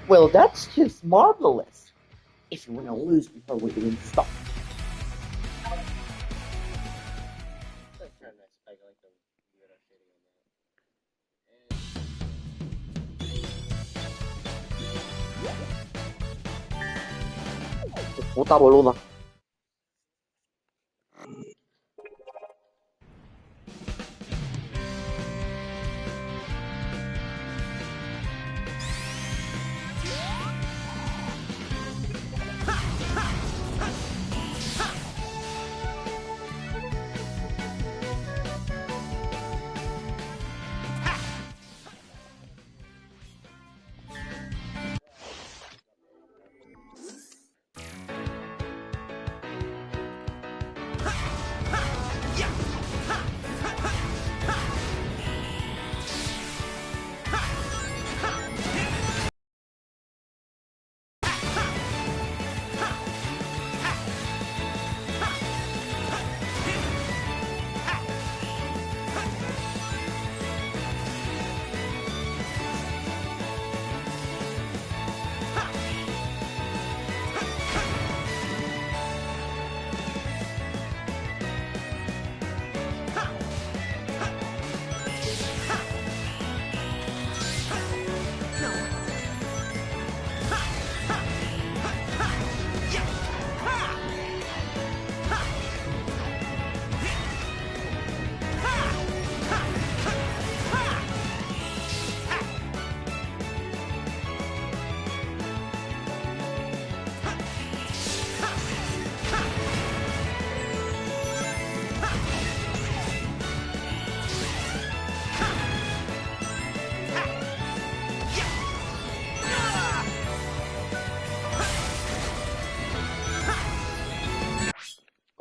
Well, that's just marvelous. If you want to lose before we even start. Puta boluda.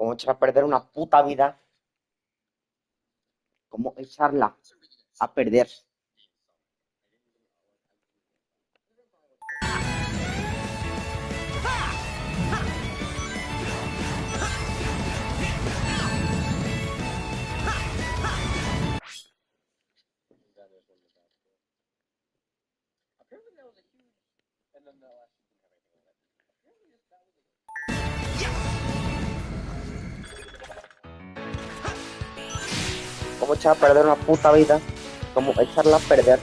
¿Cómo echar a perder una puta vida? ¿Cómo echarla a perder? ¿Cómo echar a perder una puta vida? ¿Cómo echarla a perder?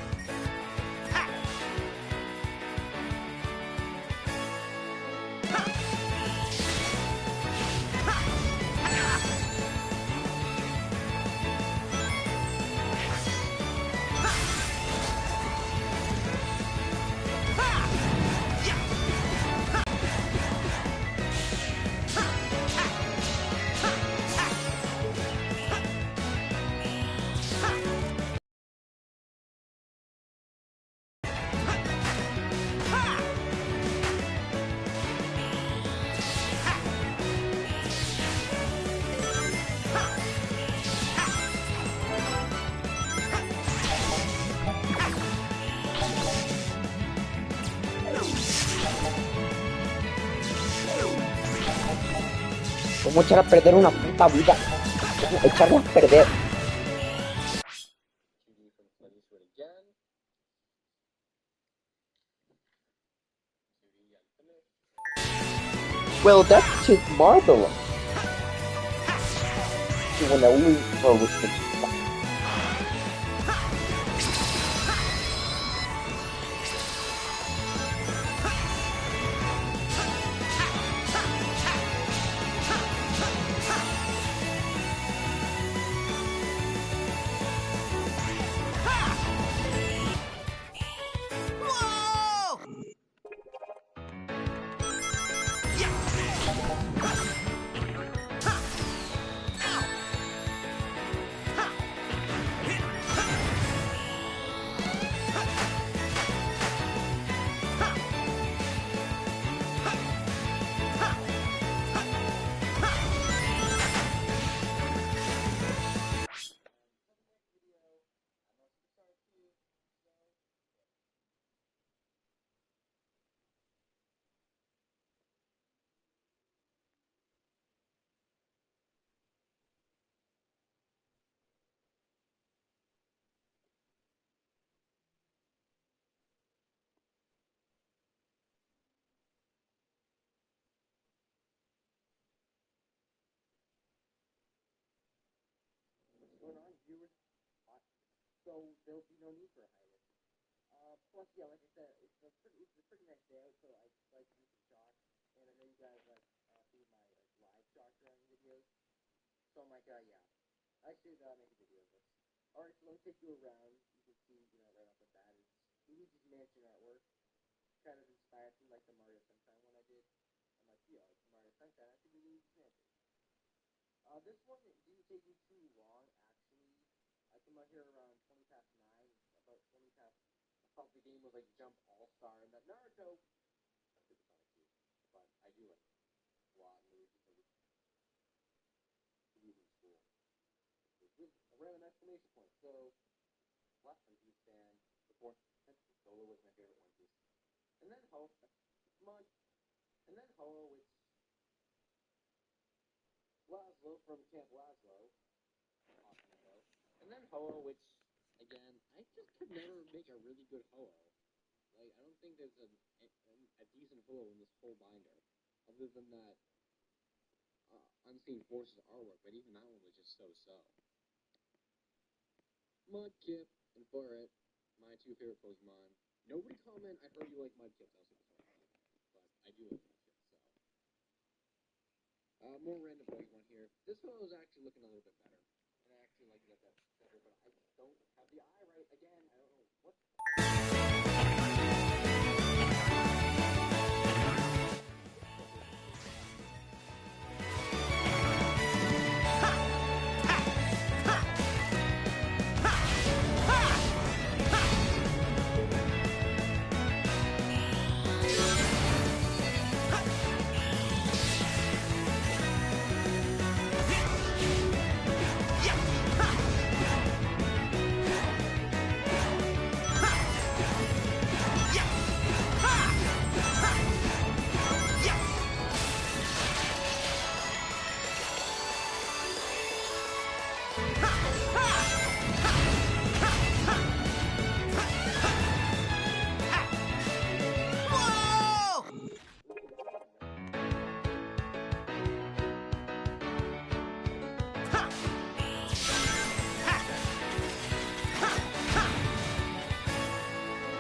¿Cómo echar a perder una puta vida? ¿Cómo echarla a perder? Well, that's just marvelous. You wanna lose before we can start. so there'll be no need for a hiatus. Plus, yeah, like I said, it's a pretty nice day out, so I like to do some shots, and I know you guys like see my live shot drawing videos, so I'm like, yeah, I should make a video of this. All right, so let me take you around. You can see, right off the bat, it's Luigi's Mansion artwork, kind of inspired from like the Mario Sunshine one I did. I'm like, it's Mario Sunshine, I should do Luigi's Mansion. This one didn't take me too long, actually. I came out here around 20 past 9, about 20 past. I thought the game was like Jump All-Star and that Naruto. That's super kind of cute, but I do like while I'm leaving school. With a random exclamation point. So, last One Piece fan, the fourth Solo was my favorite One Piece. And then Ho, come on. And then Ho, which Laszlo from Camp Laszlo. Awesome show. And then Ho, which, again, I just could never make a really good Ho. Like, I don't think there's a decent Ho in this whole binder, other than that Unseen Forces artwork, but even that one was just so-so. Mudkip and Burret, my two favorite Pokemon. Nobody comment I heard you like Mudkip, that was super funny. But I do like Mudkip, so. More random Pokemon here. This one was actually looking a little bit better. And I actually like that better, but I don't have the eye right again. I don't know what.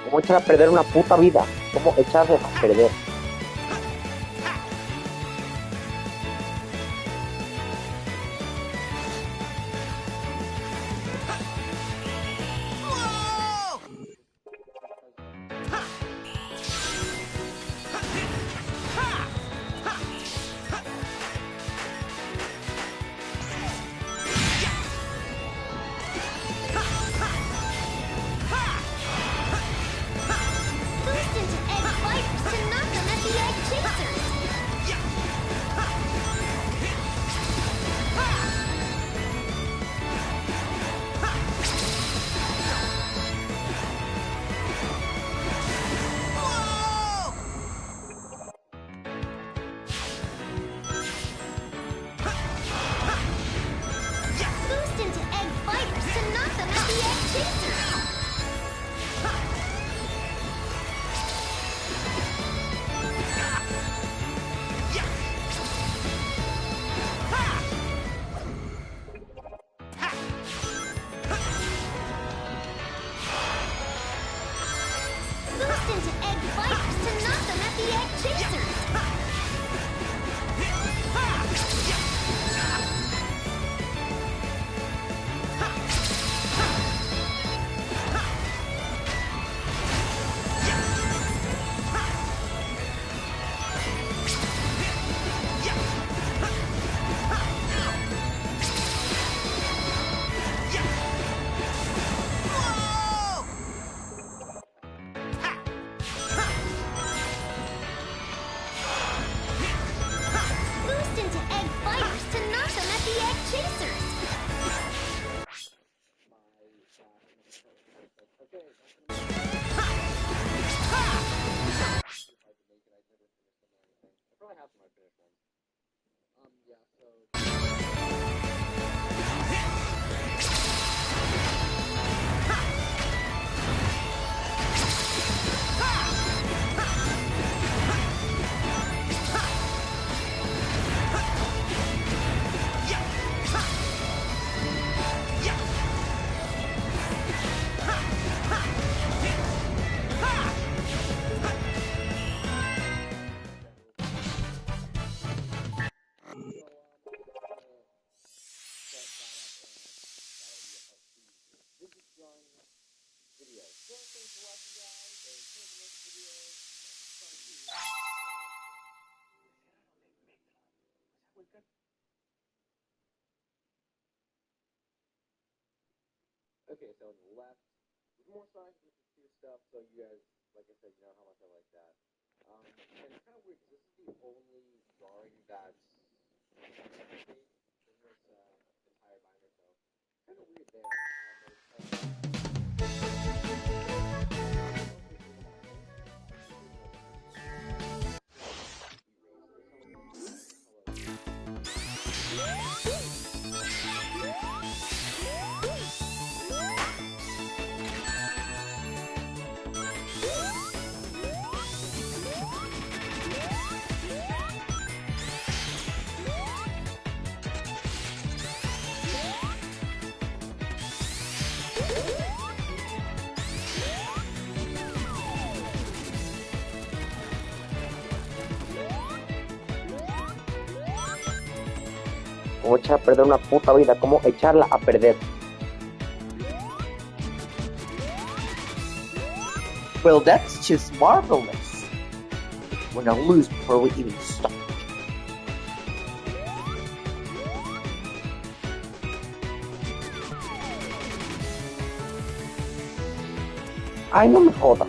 ¿Cómo echar a perder una puta vida? ¿Cómo echarse a perder? Burst into egg bite, Sinaka Okay, so on the left, there's more science and two stuff. So you guys, like I said, you know how much I like that. And it's kind of weird because this is the only drawing that's in this entire binder. So kind of weird there. Como echar a perder una puta vida, como echarla a perder. Well, that's just marvelous. We're gonna lose before we even start. Ay, no me jodas.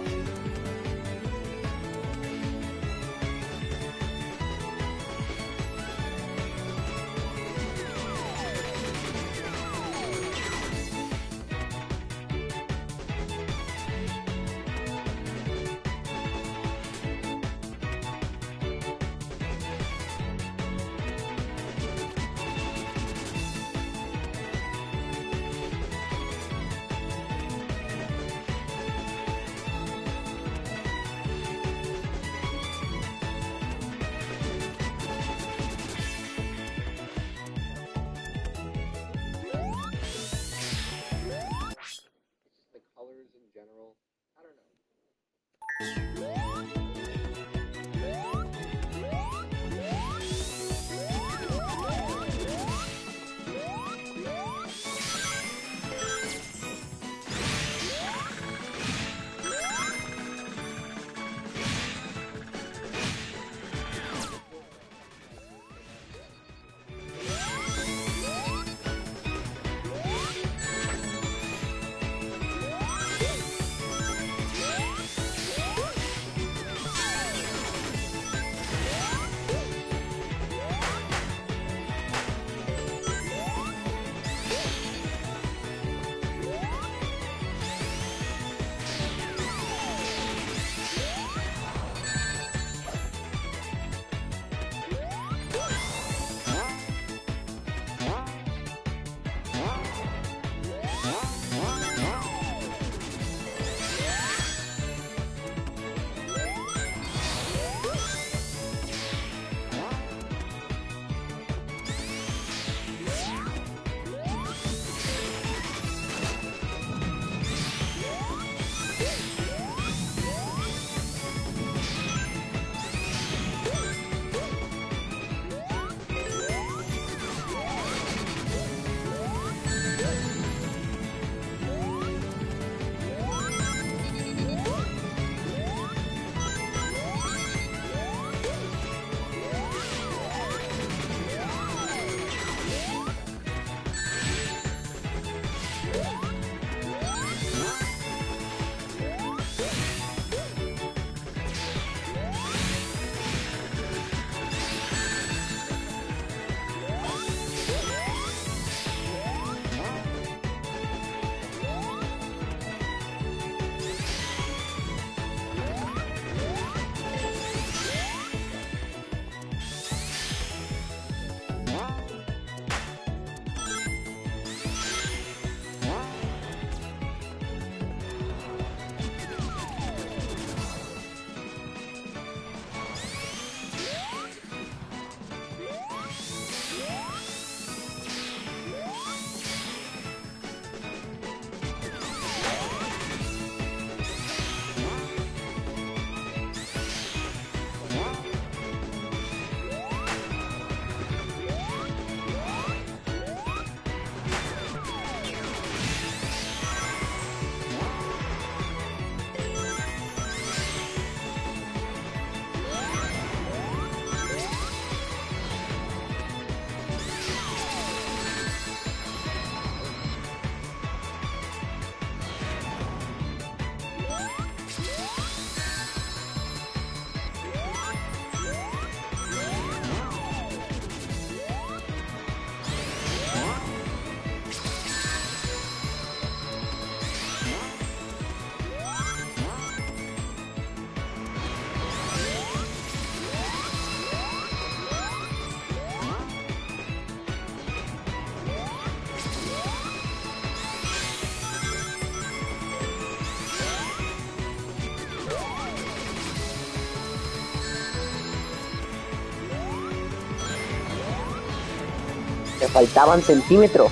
Me faltaban centímetros.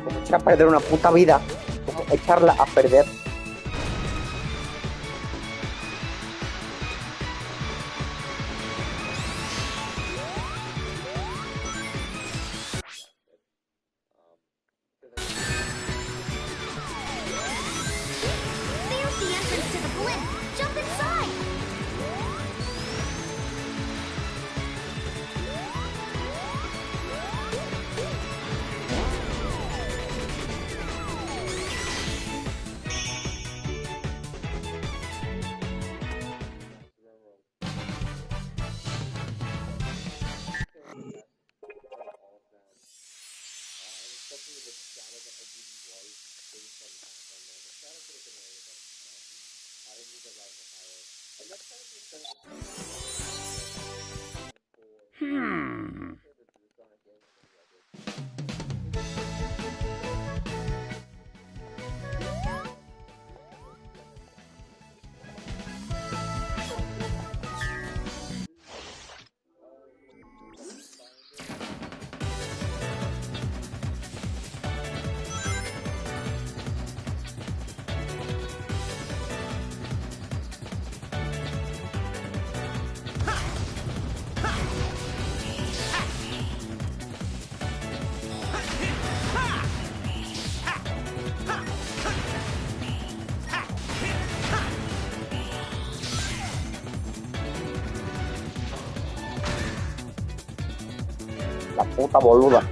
Como echar a perder una puta vida. Como echarla a perder. There's the entrance to the blimp. Jump inside. La puta boluda.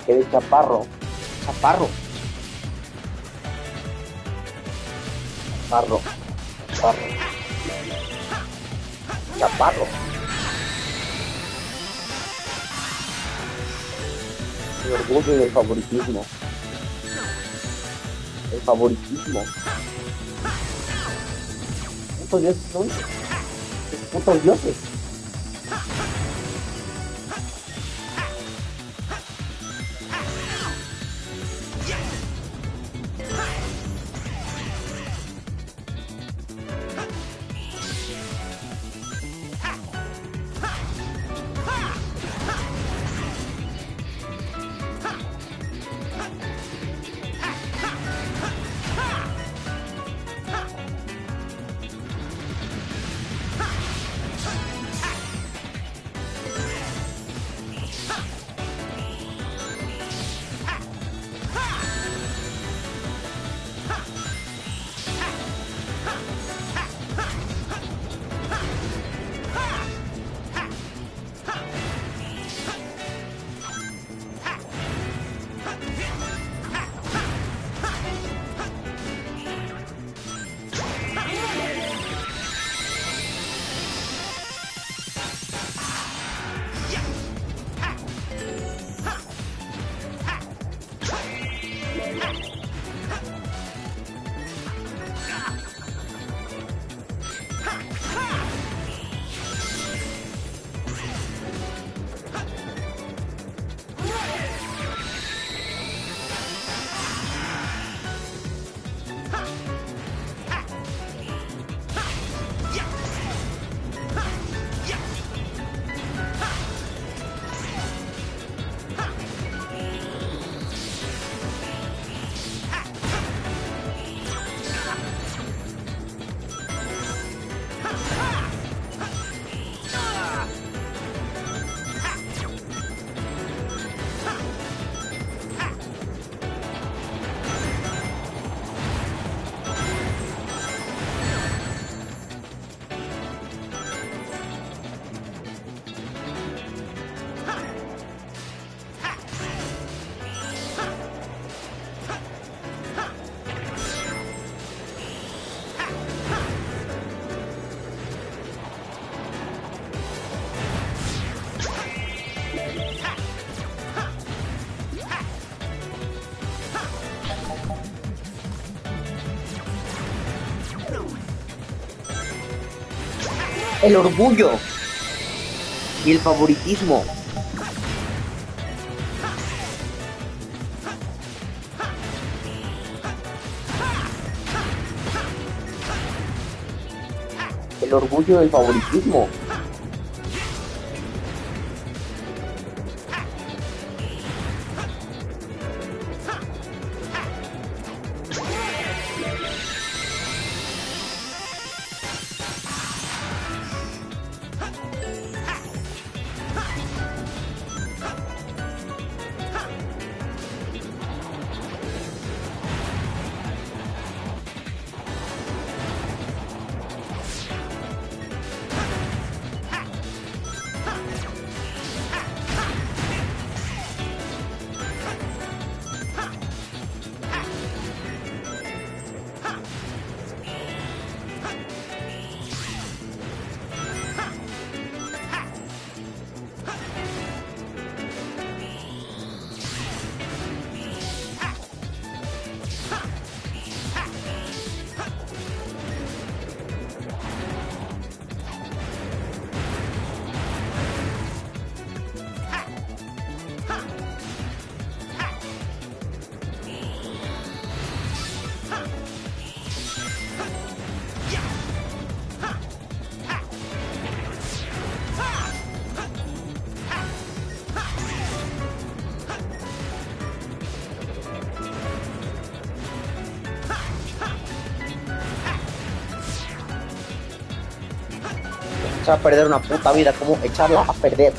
Que de chaparro. Chaparro. Chaparro. Chaparro. Chaparro. El orgullo y el favoritismo. El favoritismo. Estos dioses son putos dioses. El orgullo y el favoritismo. el orgullo del favoritismo. Echar a perder una puta vida, como echarla a perder.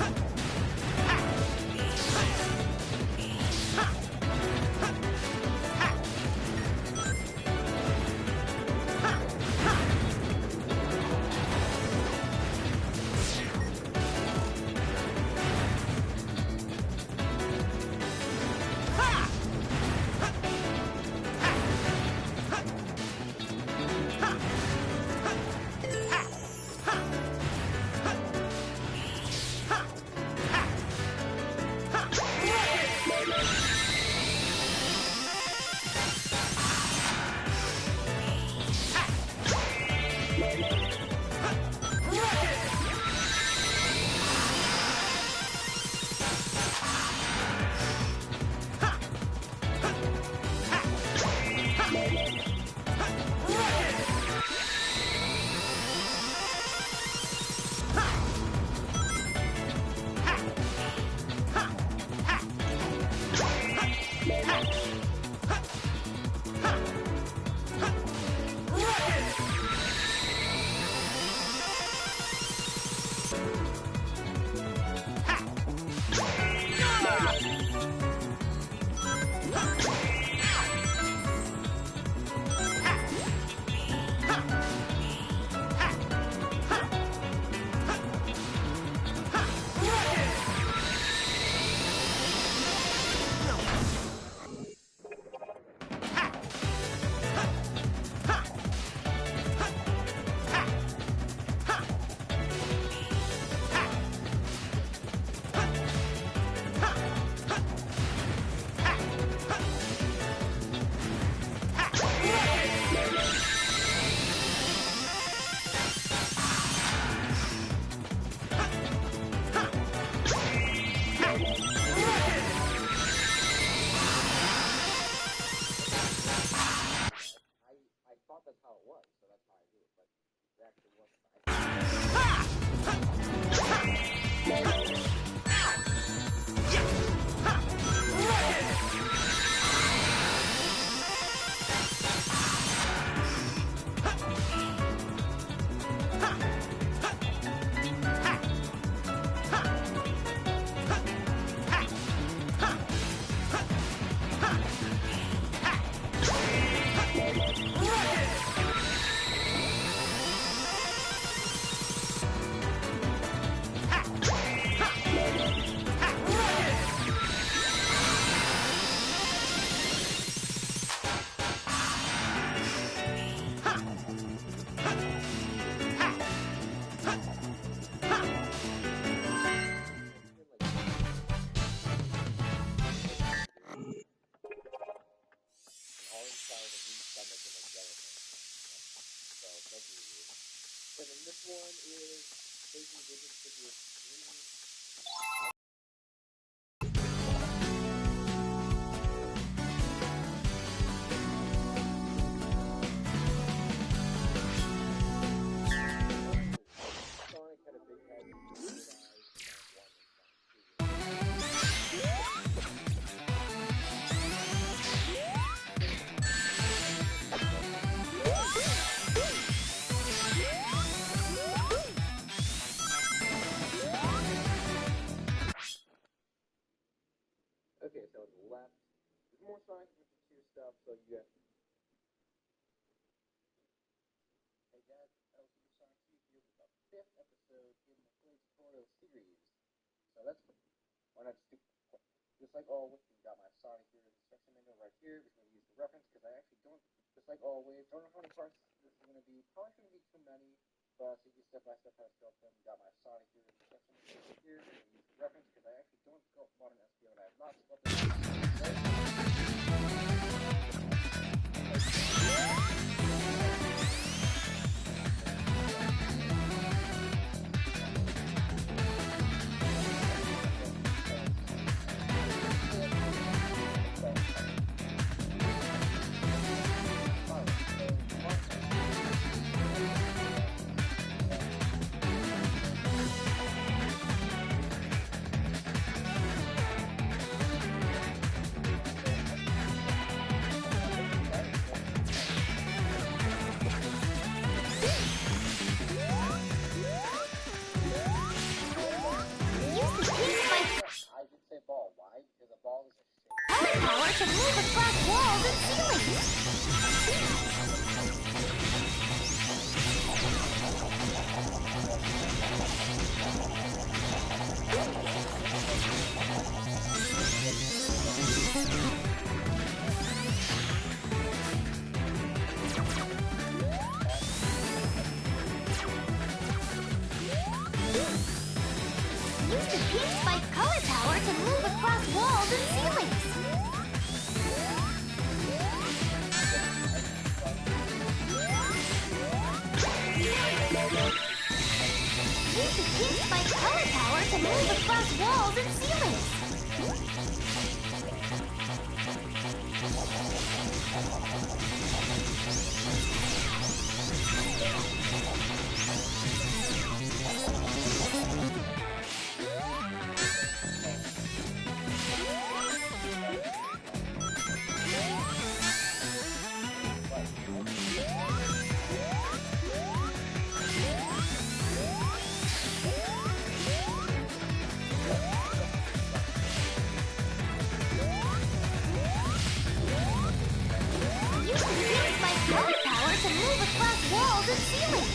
Okay, so on the left, there's more Sonic Adventure 2 stuff, so you have... Hey guys, that was Super Sonic 2 here with the 5th episode in the Play tutorial series. So that's... Why not just like always, you got my Sonic here instruction manual right here. We're going to use the reference, because I actually don't, just like always, don't know how many parts this is going to be. Probably shouldn't be too many, but so you step by step how to sculpt them. You got my Sonic here instruction manual right here. We're going to use the reference, because I actually don't sculpt modern SPO, and I have not sculpted power to move across walls and ceilings. Use the pink spike color power to move across walls and ceilings. Use the pink spike color power to move across walls and ceilings. Color power to move across walls and ceilings.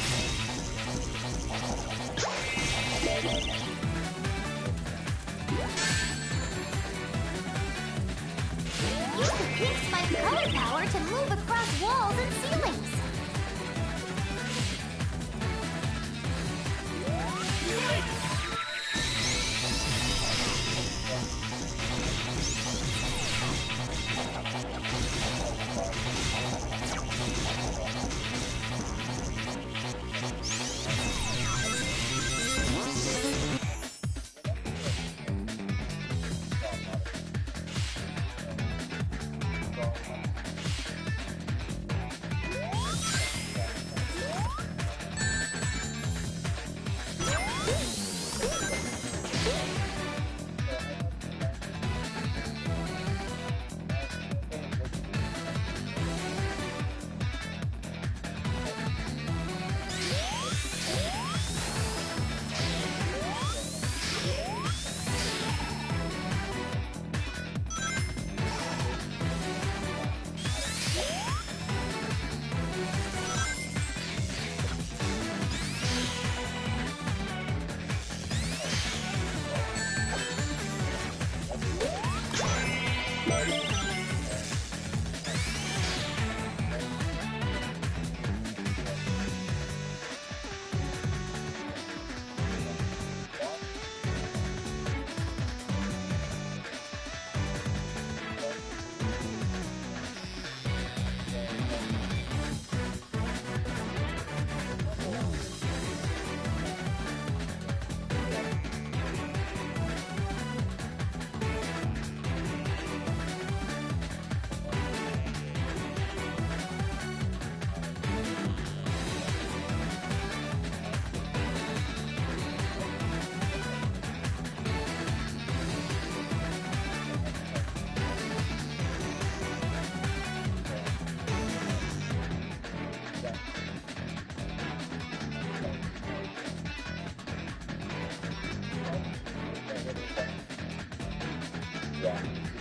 Use the pink spike color power to move across walls and ceilings.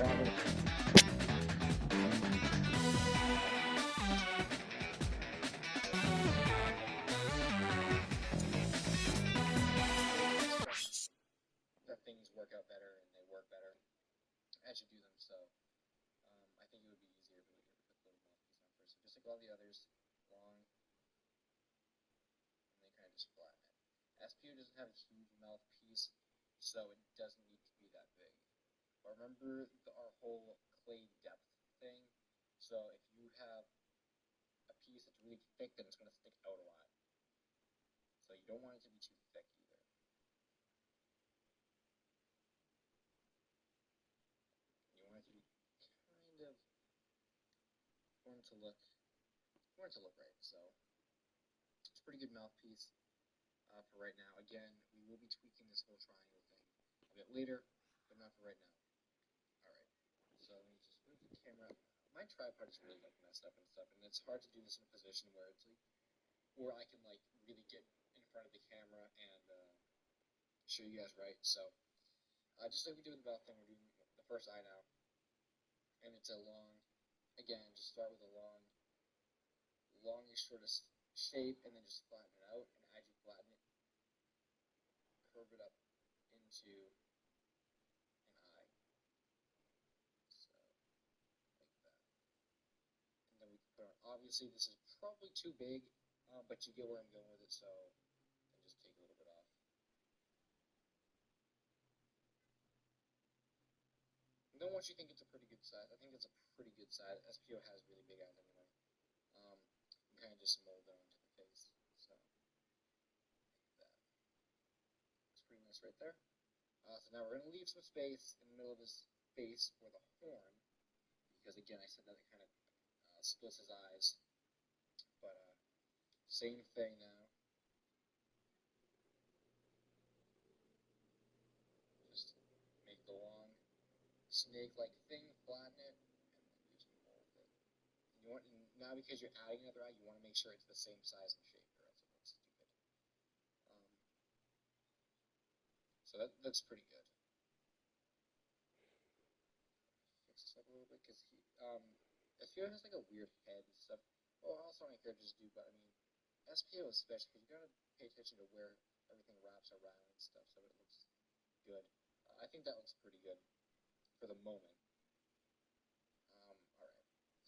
rather. That things work out better and they work better as you do them. So I think it would be easier if we put the little mouthpiece on first. So just like all the others, long, and then kind of just flatten it. SPO doesn't have a huge mouthpiece, so it doesn't need to be that big. But remember our whole clay depth thing. So if you have a piece that's really thick, then it's going to stick out a lot. So you don't want it to be too thick either. You want it to be kind of want it to look right. So it's a pretty good mouthpiece for right now. Again, we will be tweaking this whole triangle thing a bit later, but not for right now. All right. So let me just move the camera. My tripod is really like messed up and stuff, and it's hard to do this in a position where it's like where I can like really get in front of the camera and show you guys right. So just like we do with the bell thing, we're doing the first eye now, and it's a long. Again, just start with a longish sort of shape, and then just flatten it out. And as you flatten it, curve it up into an eye. So like that. And then we can put on. Obviously, this is probably too big, but you get where I'm going with it. So I just take a little bit off. And then once you think it's a pretty good size, I think it's a pretty good size. SPO has really big eyes anyway. You kind of just mold it onto the face. So like that. It's pretty nice right there. So now we're going to leave some space in the middle of his face for the horn, because again, I said that it kind of splits his eyes. But same thing now. Just make the long snake-like thing, flatten it, and then just mold it. And you want now, because you're adding another eye, you want to make sure it's the same size and shape, or else it looks stupid. So that's pretty good. Fix this up a little bit because SPO has like a weird head and stuff. Well, also my characters do, but I mean, SPO especially, because you gotta pay attention to where everything wraps around and stuff, so it looks good. I think that looks pretty good for the moment. Alright,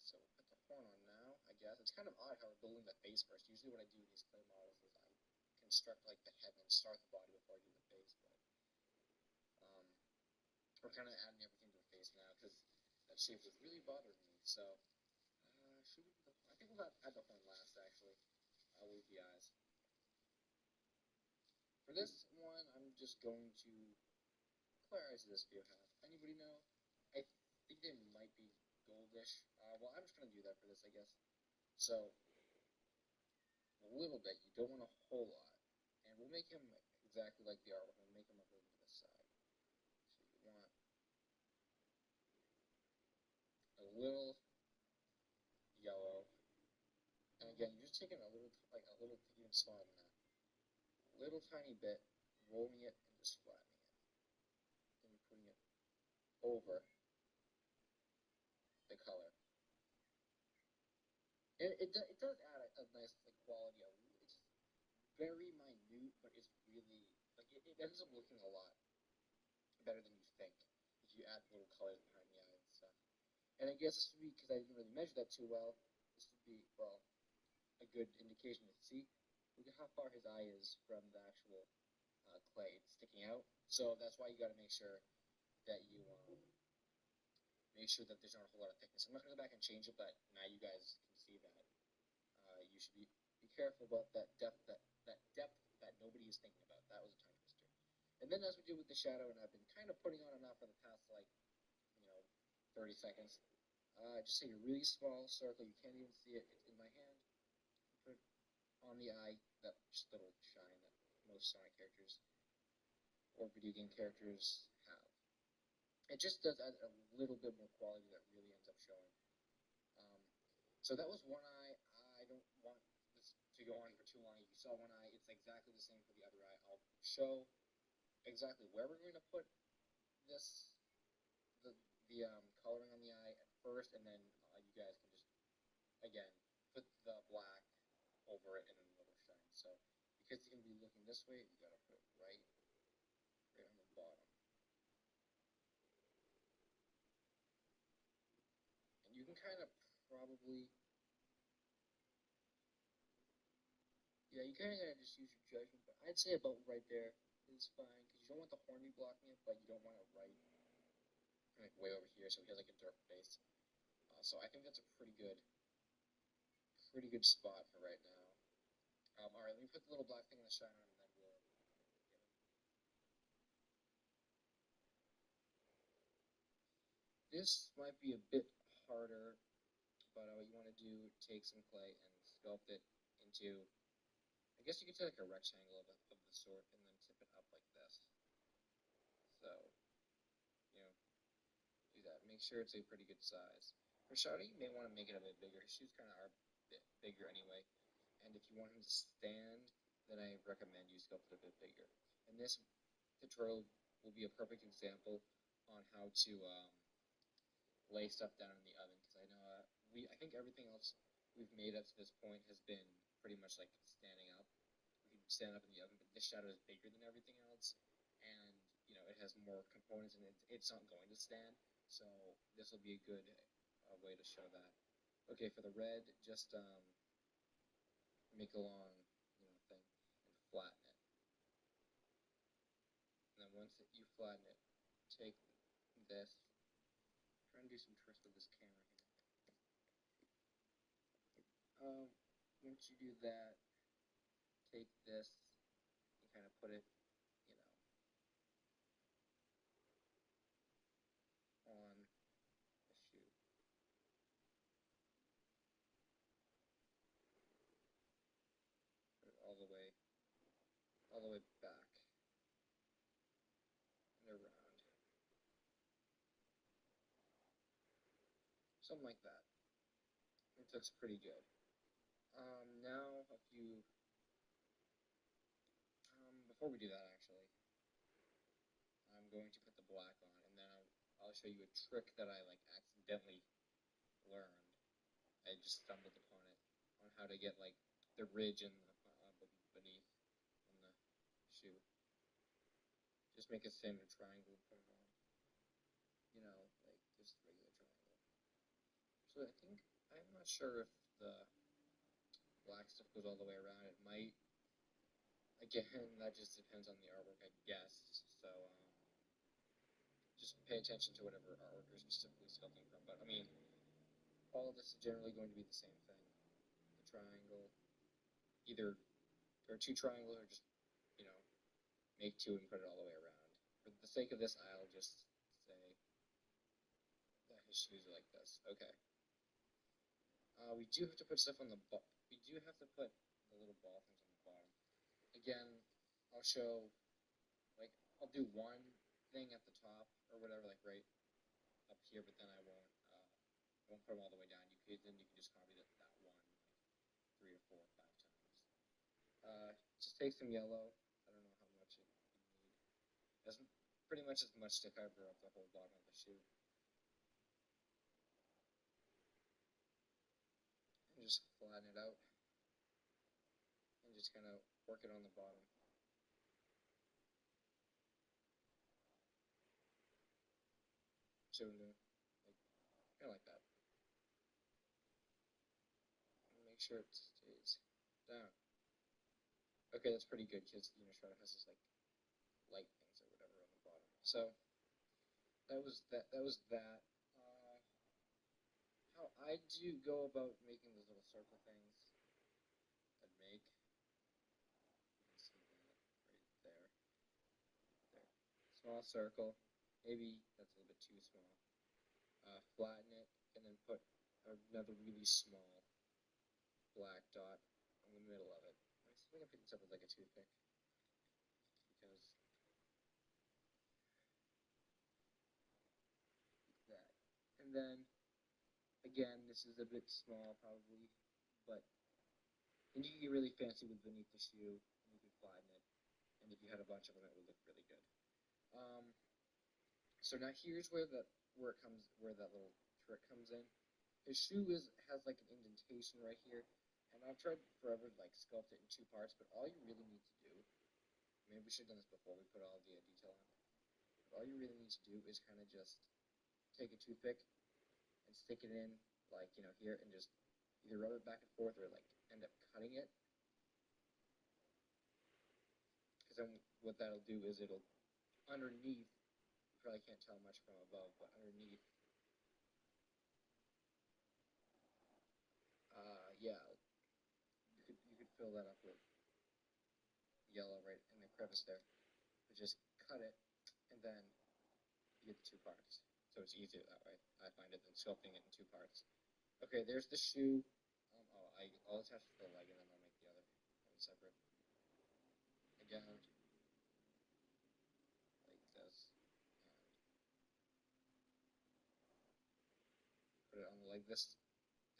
so we'll put the horn on now, I guess. It's kind of odd how we're building the face first. Usually what I do with these clay models is I construct like the head and then start the body before I do the face, but we're kind of adding everything to the face now because that shape was really bothering me. So I think we'll add the horn last, actually. I'll leave the eyes. For this one, I'm just going to clear eyes of this view have. Anybody know? I think they might be goldish. Well, I'm just going to do that for this, I guess. So, a little bit. You don't want a whole lot. And we'll make him exactly like the artwork. We'll make him a little to the side. So you want a little yellow. And again, you're just taking a little even smaller than that. A little tiny bit, rolling it and just flattening it. Then you're putting it over the color. And it does add a nice like quality. It's very minute, but it's really like it ends up looking a lot better than you think if you add little colors behind the eye and stuff. And I guess this would be, because I didn't really measure that too well, this would be, well, a good indication to see. Look at how far his eye is from the actual clay. It's sticking out. So that's why you got to make sure that you make sure that there's not a whole lot of thickness. I'm not going to go back and change it, but now you guys can see that you should be careful about that depth that nobody is thinking about. That was a tongue twister. And then as we do with the shadow, and I've been kind of putting on and off for the past 30 seconds. Just take a really small circle. You can't even see it. It's in my hand. Put it on the eye. That just little shine that most Sonic characters or video game characters have. It just does add a little bit more quality that really ends up showing. So that was one eye. I don't want this to go on for too long. You saw one eye. It's exactly the same for the other eye. I'll show exactly where we're going to put this, the coloring on the eye at first, and then you guys can just, again, put the black over it and then let it shine. So because it's going to be looking this way, you got to put it right on the bottom. And you can kind of probably, yeah, you kind of got to just use your judgment, but I'd say about right there is fine, because you don't want the horny blocking it, but you don't want it right, like way over here, so he has like a dark face. So I think that's a pretty good spot for right now. All right, let me put the little black thing in the shine on, and then we'll get it. This might be a bit harder, but what you want to do, take some clay and sculpt it into, I guess you could say like a rectangle of the sort, and then tip it up like this. So, do that. Make sure it's a pretty good size. For Shawty, you may want to make it a bit bigger. His shoes kind of are a bit bigger anyway. And if you want him to stand, then I recommend you sculpt it a bit bigger. And this tutorial will be a perfect example on how to lay stuff down in the oven, because I know I think everything else we've made up to this point has been pretty much like standing up. We can stand up in the oven, but this shadow is bigger than everything else, and it has more components, and it's not going to stand. So this will be a good way to show that. Okay, for the red, just make a long thing and flatten it. And then once you flatten it, take this. Try and do some tricks with this camera here. Once you do that, take this and kind of put it, on the shoe. Put it all the way back and around. Something like that. It looks pretty good. Now, before we do that, actually, I'm going to put the black on, and then I'll show you a trick that I accidentally learned. I just stumbled upon it on how to get the ridge in the beneath on the shoe. Just make a standard triangle and put it on. Just regular triangle. So I'm not sure if the black stuff goes all the way around. It might. Again, that just depends on the artwork, I guess. So, just pay attention to whatever artwork you're specifically sculpting from. But, all of this is generally going to be the same thing. The triangle, either, or two triangles, or just, make two and put it all the way around. For the sake of this, I'll just say that his shoes are like this. Okay. We do have to put stuff on the we do have to put the little ball things on the bottom. Again, I'll show, I'll do one thing at the top, or whatever, right up here, but then I won't put them all the way down. Then you can just copy that one, 3 or 4 or 5 times. Just take some yellow. I don't know how much you need. Pretty much as much to cover up the whole bottom of the shoe. And just flatten it out. And just kind of work it on the bottom. So, kind of like that. And make sure it stays down. Okay, that's pretty good, because Shredder has this light things or whatever on the bottom. So that was that. How I do go about making those little circle things. I'd make. You can see that right there. There. Small circle. Maybe that's a little bit too small. Flatten it, and then put another really small black dot in the middle of it. I think I picked this up with a toothpick, because that. And then again, this is a bit small probably, but and you can get really fancy with beneath the shoe, and you can flatten it. And if you had a bunch of them, it would look really good. So now here's where where that little trick comes in. His shoe has like an indentation right here, and I've tried forever to like sculpt it in two parts, but all you really need to do, maybe we should have done this before we put all the detail on, but all you really need to do is kind of just take a toothpick and stick it in, like, here, and just either rub it back and forth or like end up cutting it. Because then what that'll do is it'll, underneath, you probably can't tell much from above, but underneath, yeah, you could fill that up with yellow right in the crevice there. But just cut it, and then you get the two parts. So it's easier that way, I find it, than sculpting it in two parts. Okay, there's the shoe. I'll attach the leg, and then I'll make the other one separate. Again, like this. And put it on the leg. This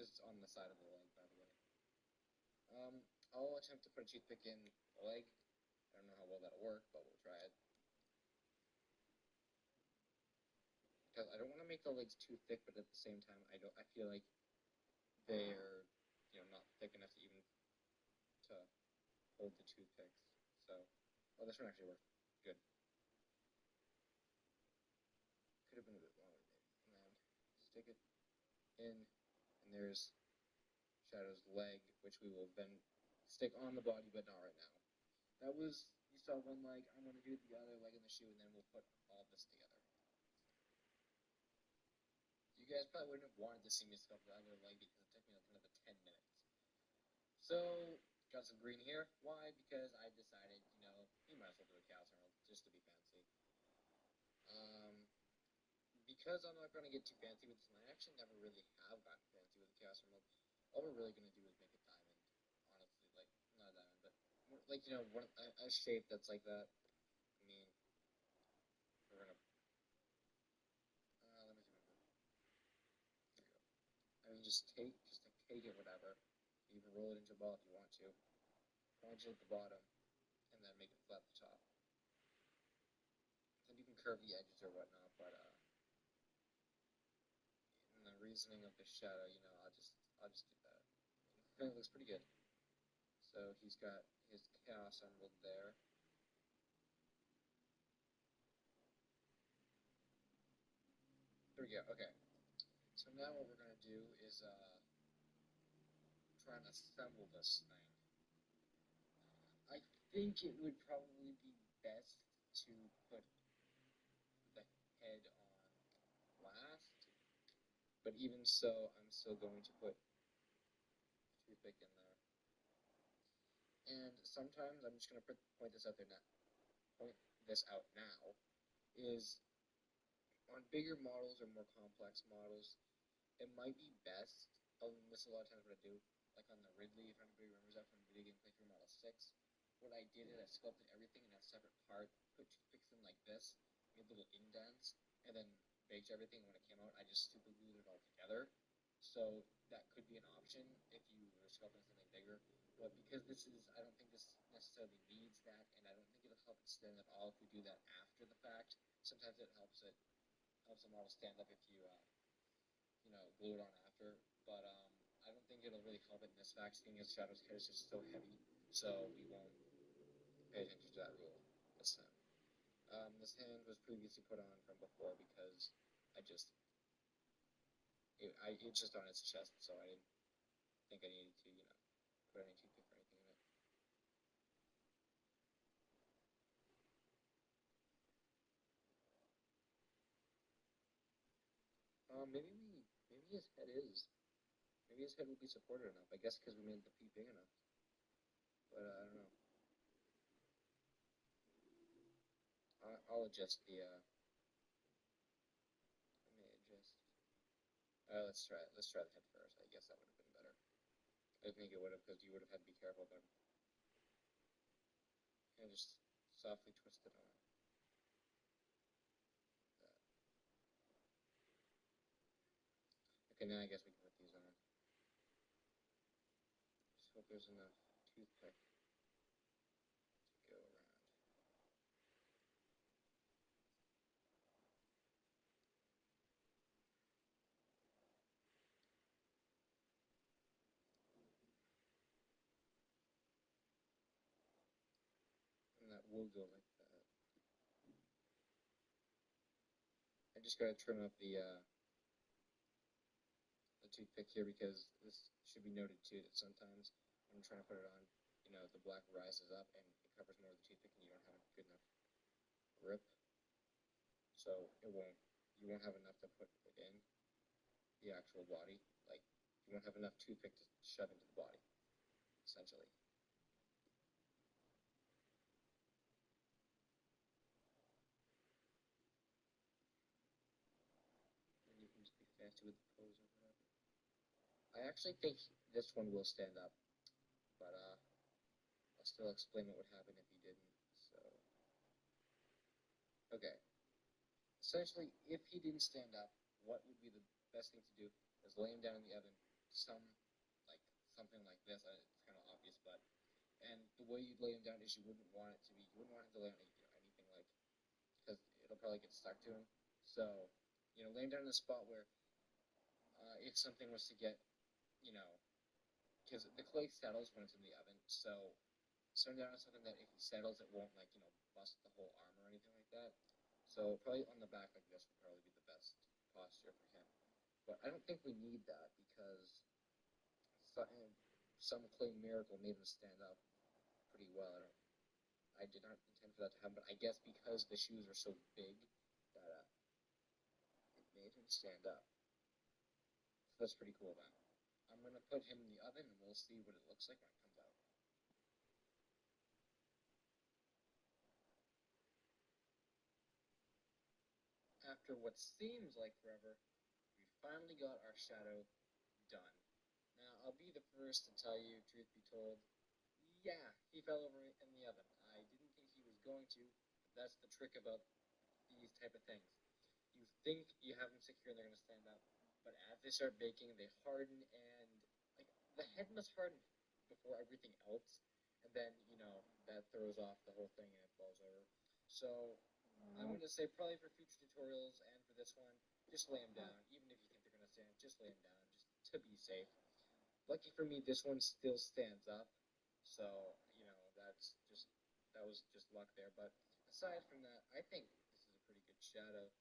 is on the side of the leg, by the way. I'll attempt to put a toothpick in the leg. I don't know how well that'll work, but we'll try it. Because I don't want to make the legs too thick, but at the same time, I feel like they're, not thick enough to even to hold the toothpicks. So, this one actually worked good. Could have been a bit longer, maybe. And then stick it in, and there's Shadow's leg, which we will then stick on the body, but not right now. You saw one leg. I'm going to do the other leg in the shoe, and then we'll put all this together. You guys probably wouldn't have wanted to see me sculpt the other leg because it took me like another 10 minutes. So, got some green here. Why? Because I decided, you might as well do a Chaos Emerald just to be fancy. Because I'm not going to get too fancy with this, and I actually never really have gotten fancy with the Chaos Emerald. All we're really going to do is make a diamond. Honestly, like, not a diamond, but like, a shape that's like that. I mean, we're going to, let me see my book. There we go. I mean, just take it, whatever. You can roll it into a ball if you want to. Point it at the bottom, and then make it flat at the top. Then you can curve the edges or whatnot, but in the reasoning of the shadow, I'll just do that. And it looks pretty good. So he's got his Chaos Emerald there. There we go. Okay. So now what we're gonna do is try and assemble this thing. I think it would probably be best to put the head on last, but even so, I'm still going to put a toothpick in there. And sometimes I'm just gonna point this out now. Point this out now is on bigger models or more complex models, it might be best. This is a lot of times what I do, like on the Ridley, if anybody remembers that from Video Game Playthrough Model 6. What I did is I sculpted everything in a separate part, put toothpicks in like this, made little indents, and then baked everything. When it came out, I just super glued it all together. So that could be an option if you were sculpting something bigger. But because I don't think this necessarily needs that, and I don't think it'll help it stand at all if we do that after the fact. Sometimes it helps a model stand up if you glue it on after, but I don't think it'll really help it in this fact, seeing as Shadow's head is just so heavy, so we won't pay attention to that rule this time. This hand was previously put on from before because it's just on its chest, so I didn't think I needed to, put any toothpick or anything in it. Maybe his head is. Maybe his head will be supported enough. I guess because we made the feet big enough. But I don't know. I'll adjust the. Let me adjust. Let's try it. Let's try the head first. I guess that would have been better. I think it would have, because you would have had to be careful about it. And just softly twist it on. That. Okay, now I guess we can put these on. Just hope there's enough toothpick to go around. will go like that. I just gotta trim up the toothpick here because this should be noted too that sometimes when I'm trying to put it on, the black rises up and it covers more of the toothpick and you don't have a good enough grip. So you won't have enough to put it in the actual body. Like, you won't have enough toothpick to shove into the body, essentially. And you can just be fancy with the pose or whatever. I actually think this one will stand up, but I'll still explain what would happen if he didn't. So, okay. Essentially, if he didn't stand up, what would be the best thing to do is lay him down in the oven, like something like this. It's kind of obvious, but and the way you'd lay him down is you wouldn't want him to lay on anything like because it'll probably get stuck to him. So, lay him down in a spot where if something was to get, you know, because the clay settles when it's in the oven, so setting down on something that if he settles, it won't bust the whole arm or anything like that. So probably on the back like this would probably be the best posture for him. But I don't think we need that because some clay miracle made him stand up pretty well. I did not intend for that to happen, but I guess because the shoes are so big that it made him stand up. So that's pretty cool then. I'm gonna put him in the oven and we'll see what it looks like when it comes out. After what seems like forever, we finally got our shadow done. Now, I'll be the first to tell you, truth be told, yeah, he fell over in the oven. I didn't think he was going to, but that's the trick about these type of things. You think you have them secure and they're going to stand up, but as they start baking, they harden, and like the head must harden before everything else, and then that throws off the whole thing and it falls over. So I'm going to say probably for future tutorials and for this one, just lay them down. Even if you think they're going to stand, just lay them down, just to be safe. Lucky for me, this one still stands up, so that was just luck there. But aside from that, I think this is a pretty good shadow.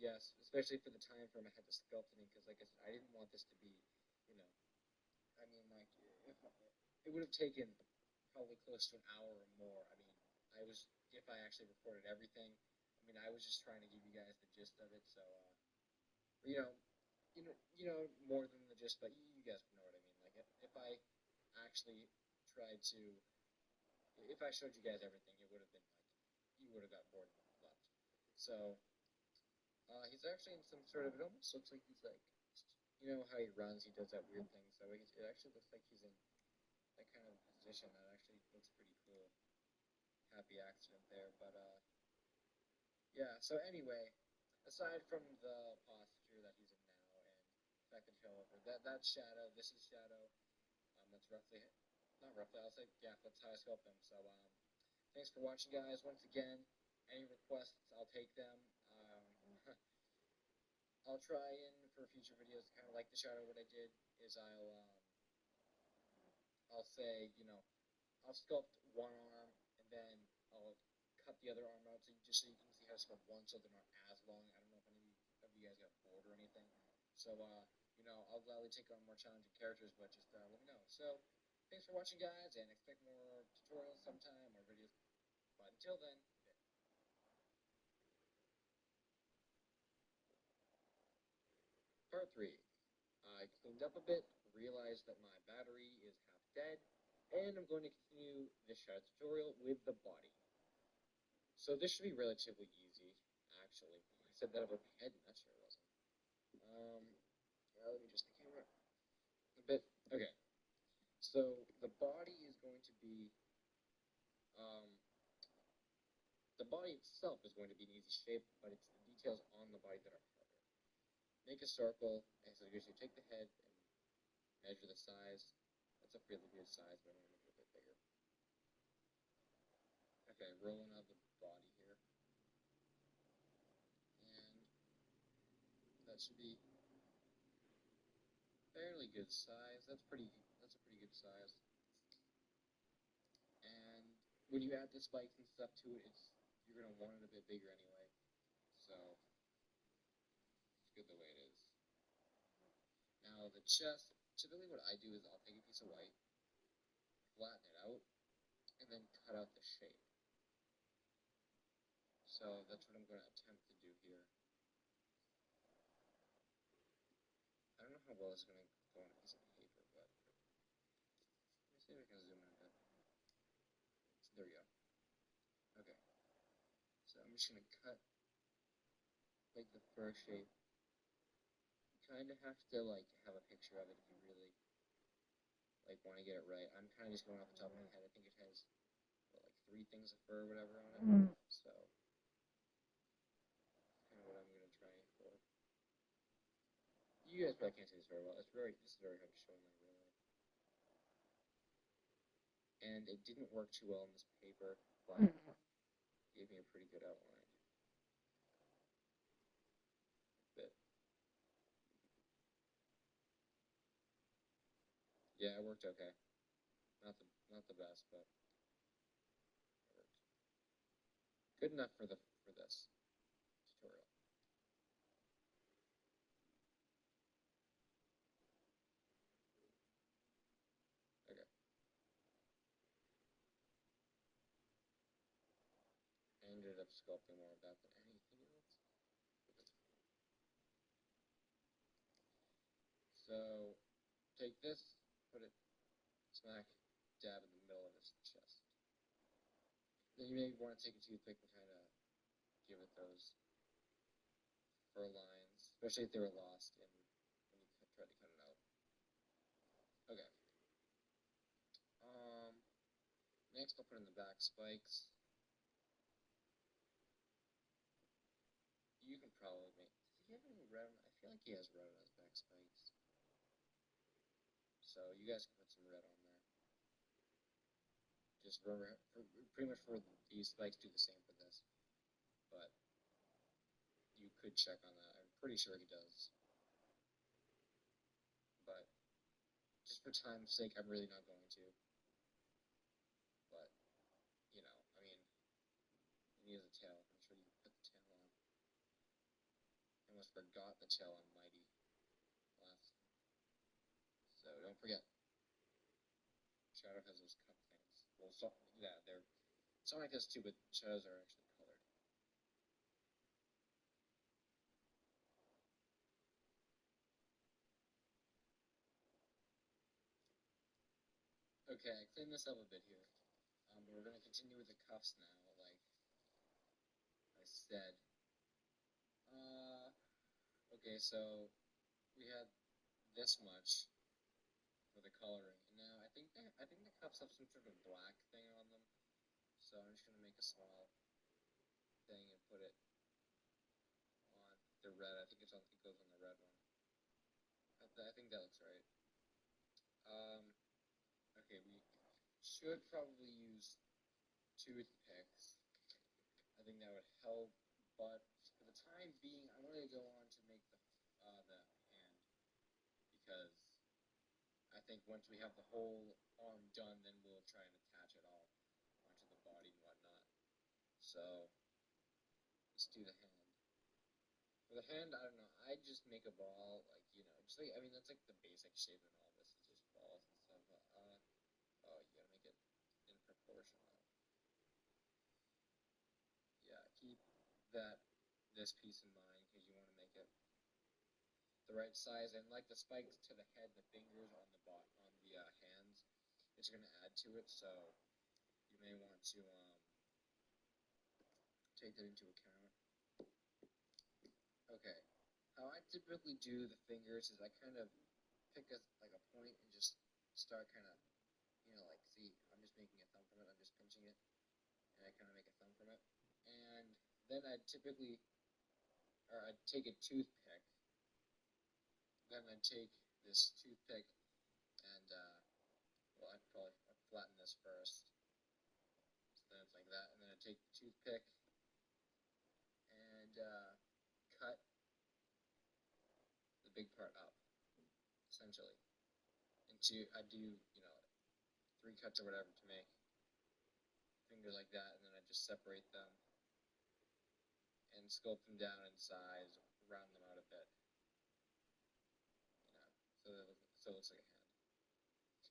Yes, especially for the time frame I had to sculpt it in, because like I said, I didn't want this to be, you know, I mean, like if it would have taken probably close to an hour or more. I mean, if I actually recorded everything. I mean, I was just trying to give you guys the gist of it, so you know, more than the gist, but you guys know what I mean. Like if I actually tried to, if I showed you guys everything, it would have been like you would have got bored and left. So he's actually in some sort of. It almost looks like he's like, how he runs. He does that weird thing. So it actually looks like he's in that kind of position. That actually looks pretty cool. Happy accident there, but yeah. So anyway, aside from the posture that he's in now and the fact that he fell over, that's shadow. This is shadow. That's roughly, not roughly. I'll say yeah. That's how I sculpt them. So thanks for watching, guys. Once again, any requests, I'll take them. I'll try in for future videos, kind of like the shadow. What I did is I'll say, I'll sculpt one arm and then I'll cut the other arm out so you can see how to sculpt one so they're not as long. I don't know if any of you guys got bored or anything. So, I'll gladly take on more challenging characters, but just let me know. So, thanks for watching, guys, and expect more tutorials sometime or videos. But until then, part 3. I cleaned up a bit, realized that my battery is half dead, and I'm going to continue this shadow tutorial with the body. So this should be relatively easy, actually. I said that about my head, and that sure wasn't. Let me just the camera a bit. Okay, so the body is going to be, the body itself is going to be an easy shape, but it's the details on the body that are harder. Make a circle, and so you take the head and measure the size. That's a really good size, but I'm going to make it a bit bigger. Okay, rolling out the body here. And that should be fairly good size. That's a pretty good size. And when you add the spikes and stuff to it, you're gonna want it a bit bigger anyway. So it's good the way it is. Now the chest, typically what I do is I'll take a piece of white, flatten it out, and then cut out the shape. So that's what I'm going to attempt to do here. I don't know how well it's going to go on a piece of paper, but let me see if I can zoom in a bit. So there we go. Okay. So I'm just going to cut like the first shape. You kind of have to like have a picture of it if you really like want to get it right. I'm kind of just going off the top of my head. I think it has what, like 3 things of fur or whatever on it. So that's kind of what I'm going to try for. You guys probably can't see this very well. This is very hard to show in my real life. And it didn't work too well on this paper, but it gave me a pretty good outline. But yeah, it worked okay. Not the best, but it worked. Good enough for this tutorial. Okay. I ended up sculpting more of that than anything else. So take this, put it smack dab in the middle of his chest. Then you may want to take a toothpick and kind of give it those fur lines, especially if they were lost when you tried to cut it out. Okay. Next I'll put in the back spikes. You can probably make. Does he have any red on? I feel like he has red on his back spikes. So you guys can put some red on there. Just remember, pretty much for these spikes, do the same for this. But you could check on that. I'm pretty sure he does. But just for time's sake, I'm really not going to. But, you know, I mean, he has a tail. I'm sure you can put the tail on. I almost forgot the tail on Mighty last time. So don't forget. Shadow has those cup things. Well, yeah, they're Sonic has too, but shadows are actually colored. Okay, I cleaned this up a bit here. But we're going to continue with the cuffs now, like I said. Okay, so we had this much for the coloring, and now I think the cuffs have some sort of black thing on them. So I'm just going to make a small thing and put it on the red. I think it goes on the red one. I think that looks right. Okay, we should probably use toothpicks. I think that would help, but for the time being, I wanted to go on to make the hand, because I think once we have the whole arm done, then we'll try and attach it all onto the body and whatnot. So let's do the hand. For the hand, I don't know. I just make a ball, like, you know, just like, I mean, that's like the basic shape in all this. It's just balls and stuff. Oh, you gotta make it in proportional. Yeah, keep this piece in mind, because you want to make it the right size, and like the spikes to the head, the fingers on the hands, it's going to add to it, so you may want to take that into account. Okay, how I typically do the fingers is I kind of pick a point and just start kind of, you know, like, see, I'm just making a thumb from it, I'm just pinching it, and I kind of make a thumb from it, and then I'd take a toothpick, then I'd take this toothpick and, well, I'd probably flatten this first, so then it's like that, and then I'd take the toothpick and cut the big part up, essentially, into, I do, you know, 3 cuts or whatever to make fingers like that, and then I just separate them and sculpt them down in size, round them out a bit, so it looks like a hand.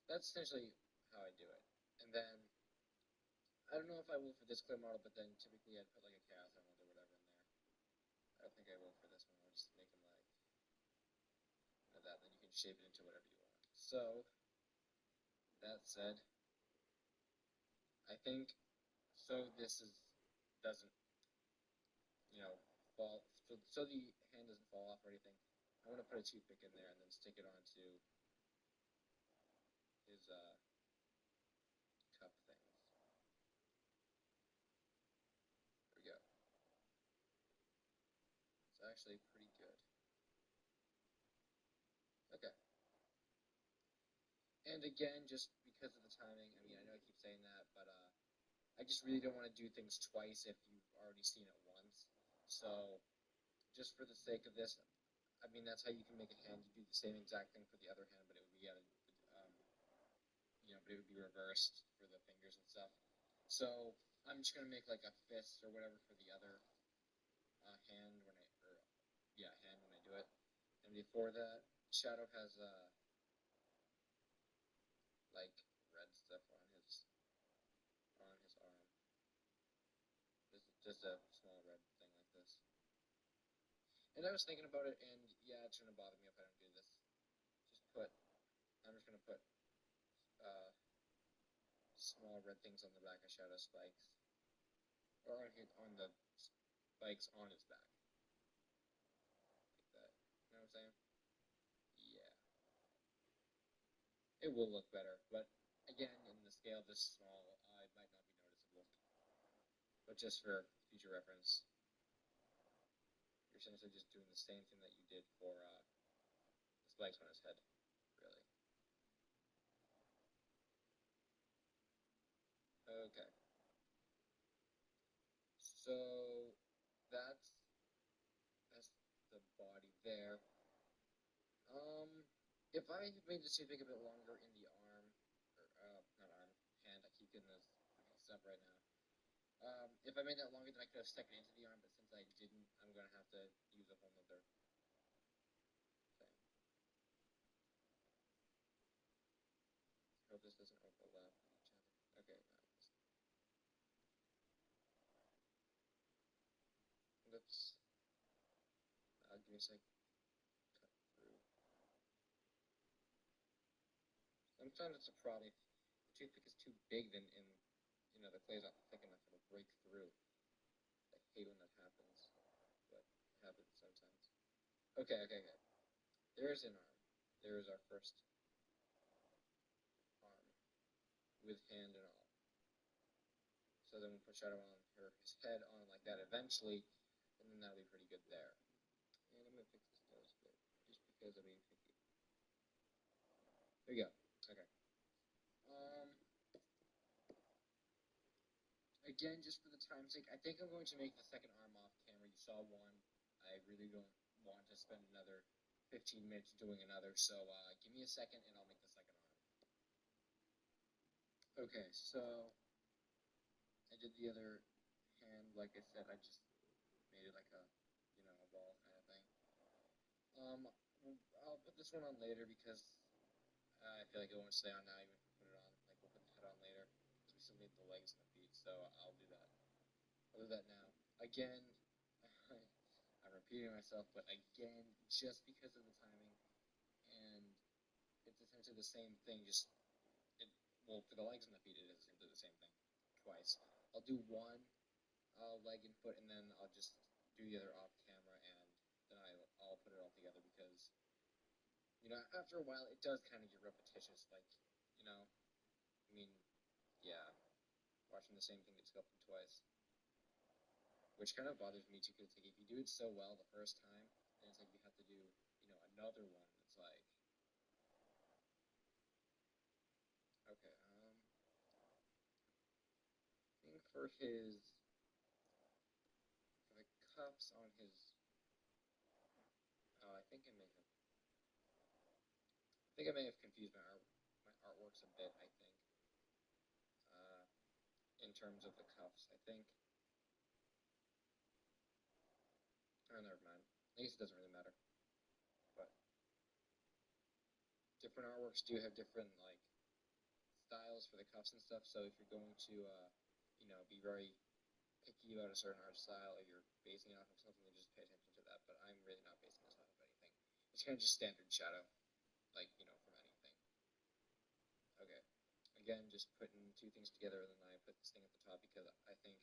That's essentially how I do it. And then I don't know if I will for this clear model, but then typically I'd put like a chaos element or whatever in there. I don't think I will for this one. I'll just make them like that, then you can shape it into whatever you want. So that said, I think this doesn't fall, so the hand doesn't fall off or anything. I'm gonna put a toothpick in there and then stick it onto his cup things. There we go. It's actually pretty good. Okay. And again, just because of the timing, I mean, I know I keep saying that, but I just really don't want to do things twice if you've already seen it once. So, just for the sake of this, I mean, that's how you can make a hand. You do the same exact thing for the other hand, but it would be but it would be reversed for the fingers and stuff. So I'm just gonna make like a fist or whatever for the other hand hand when I do it. And before that, Shadow has like red stuff on his arm. Just a small red thing like this. And I was thinking about it, and yeah, it's gonna bother me if I don't do this. I'm just gonna put small red things on the back of Shadow spikes, or on the spikes on his back, like that. You know what I'm saying? Yeah, it will look better, but again, in the scale this small, it might not be noticeable. But just for future reference, you're essentially just doing the same thing that you did for the spikes on his head, really. Okay. So that's the body there. If I had made the toothpick a bit longer in the arm, or not arm, hand, I keep getting this mixed up right now. If I made that longer, then I could have stuck it into the arm, but since I didn't, I'm gonna have to use a whole nother thing. I hope this doesn't overlap with each other. Okay, let's. Give me a sec. Cut through. Sometimes it's a problem if the toothpick is too big, then the clay's not thick enough, it'll break through. I hate when that happens, but it happens sometimes. Okay. There's an arm. There is our first arm with hand and all. So then we'll put Shadow on his head on like that eventually, and then that'll be pretty good there. And I'm gonna fix this nose a bit, just because I'm being picky. There you go. Okay. Again, just for the time's sake, I think I'm going to make the second arm off camera. You saw one. I really don't want to spend another 15 minutes doing another, so give me a second and I'll make the second arm. Okay, so I did the other hand, like I said, I just made it like a ball kind of thing. I'll put this one on later because I feel like it won't stay on now, even if we put it on. Like, we'll put the head on later, because we still need the legs and the feet, so I'll do that. I'll do that now. Again, I'm repeating myself, but again, just because of the timing, and it's essentially the same thing, for the legs and the feet, it is essentially the same thing, twice. I'll do one leg and foot, and then I'll just do the other off camera, and then I'll put it all together, because, after a while, it does kind of get repetitious, like, I mean, yeah, watching the same thing get sculpted twice. Which kind of bothers me too, because like, if you do it so well the first time, then it's like you have to do, another one. It's like, okay, I think for the cuffs on his, oh, I think I may have confused my artworks a bit. I think, in terms of the cuffs. I think. Oh, never mind. I guess it doesn't really matter. But different artworks do have different like styles for the cuffs and stuff. So if you're going to, be very picky about a certain art style, or you're basing it off of something, then just pay attention to that. But I'm really not basing this off of anything. It's kind of just standard shadow, like from anything. Okay. Again, just putting two things together, and then I put this thing at the top because I think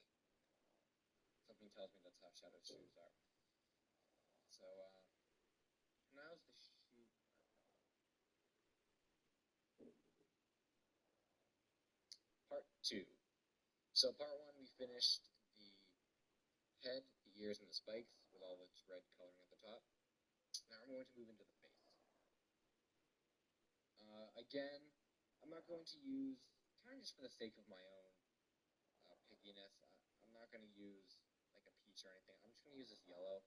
something tells me that's how Shadow's shoes are. So, now's the shoe part 2. So, part 1, we finished the head, the ears, and the spikes with all its red coloring at the top. Now I'm going to move into the face. Again, I'm not going to use, kind of just for the sake of my own pickiness, I'm not going to use like a peach or anything. I'm just going to use this yellow.